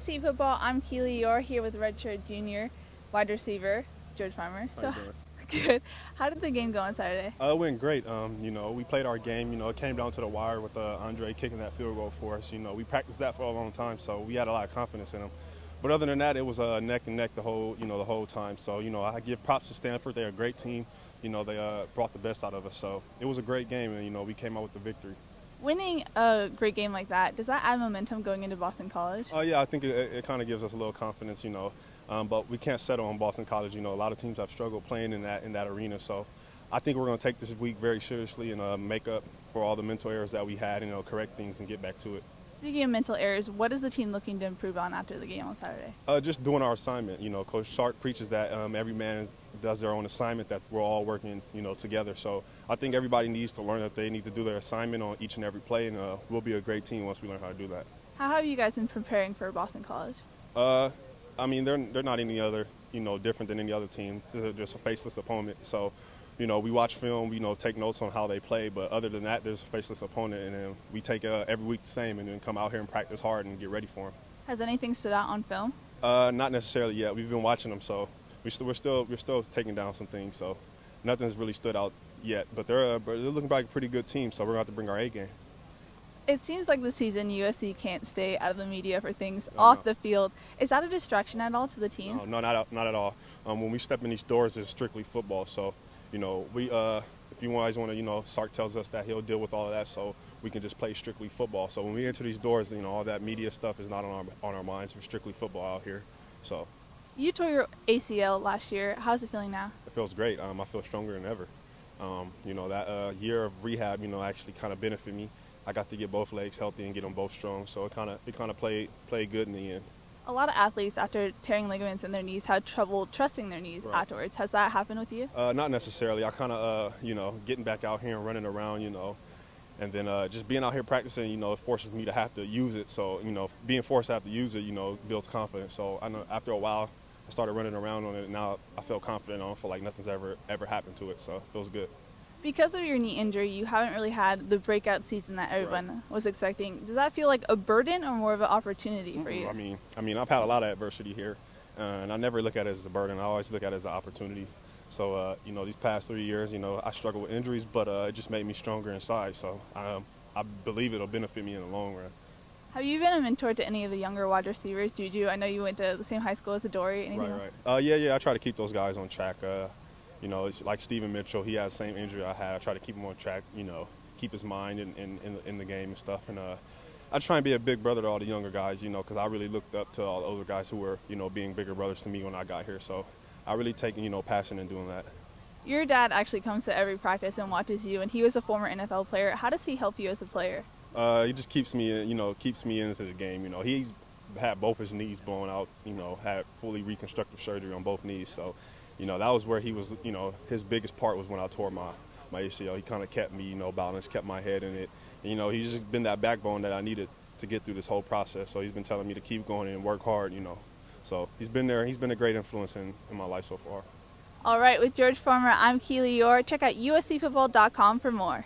USC football, I'm Keely Eure here with redshirt junior wide receiver George Farmer. How you doing? Good. How did the game go on Saturday? It went great. We played our game. It came down to the wire with Andre kicking that field goal for us. We practiced that for a long time, so we had a lot of confidence in him. But other than that, it was neck and neck the whole time. So I give props to Stanford. They're a great team. They brought the best out of us. So it was a great game, and we came out with the victory. Winning a great game like that, does that add momentum going into Boston College? Yeah, I think it kind of gives us a little confidence, but we can't settle on Boston College. A lot of teams have struggled playing in that arena. So I think we're going to take this week very seriously and make up for all the mental errors that we had and correct things and get back to it. Speaking of mental errors, what is the team looking to improve on after the game on Saturday? Just doing our assignment. Coach Sark preaches that every man does their own assignment, that we're all working, together. So I think everybody needs to learn that they need to do their assignment on each and every play, and we'll be a great team once we learn how to do that. How have you guys been preparing for Boston College? They're not any other, different than any other team. They're just a faceless opponent. So, we watch film, take notes on how they play, but other than that, there's a faceless opponent, and then we take every week the same, and then come out here and practice hard and get ready for them. Has anything stood out on film? Not necessarily yet. We've been watching them, so we're still taking down some things. So, nothing's really stood out yet. But they're looking like a pretty good team, so we're gonna have to bring our A game. It seems like this season USC can't stay out of the media for things off the field. Is that a distraction at all to the team? No, not at all. When we step in these doors, it's strictly football. So, if you guys want to, Sark tells us that he'll deal with all of that, so we can just play strictly football. So when we enter these doors, all that media stuff is not on our minds. We're strictly football out here. So. You tore your ACL last year. How's it feeling now? It feels great. I feel stronger than ever. That year of rehab, actually kind of benefited me. I got to get both legs healthy and get them both strong, so it kind of played good in the end. A lot of athletes, after tearing ligaments in their knees, had trouble trusting their knees afterwards. Has that happened with you? Not necessarily. I kind of, getting back out here and running around, and then just being out here practicing, it forces me to have to use it. So, being forced to have to use it, builds confidence. So I know after a while, I started running around on it, and now I feel confident. I don't feel like nothing's ever happened to it, so it feels good. Because of your knee injury, you haven't really had the breakout season that everyone was expecting. Does that feel like a burden or more of an opportunity for you? I mean, I've had a lot of adversity here, and I never look at it as a burden. I always look at it as an opportunity. So, these past 3 years, I struggled with injuries, but it just made me stronger inside. So I believe it'll benefit me in the long run. Have you been a mentor to any of the younger wide receivers, Juju? I know you went to the same high school as Adoree. Right. Yeah. I try to keep those guys on track. It's like Steven Mitchell. He had the same injury I had. I try to keep him on track, keep his mind in the game and stuff. And I try and be a big brother to all the younger guys, because I really looked up to all the older guys who were, being bigger brothers to me when I got here. So I really take, passion in doing that. Your dad actually comes to every practice and watches you, and he was a former NFL player. How does he help you as a player? He just keeps me into the game. He's had both his knees blown out, had fully reconstructive surgery on both knees. So, that was where he was, his biggest part was when I tore my ACL. He kind of kept me, balanced, kept my head in it. And, he's just been that backbone that I needed to get through this whole process. So he's been telling me to keep going and work hard, So he's been there. He's been a great influence in my life so far. All right, with George Farmer, I'm Keely Eure. Check out uscfootball.com for more.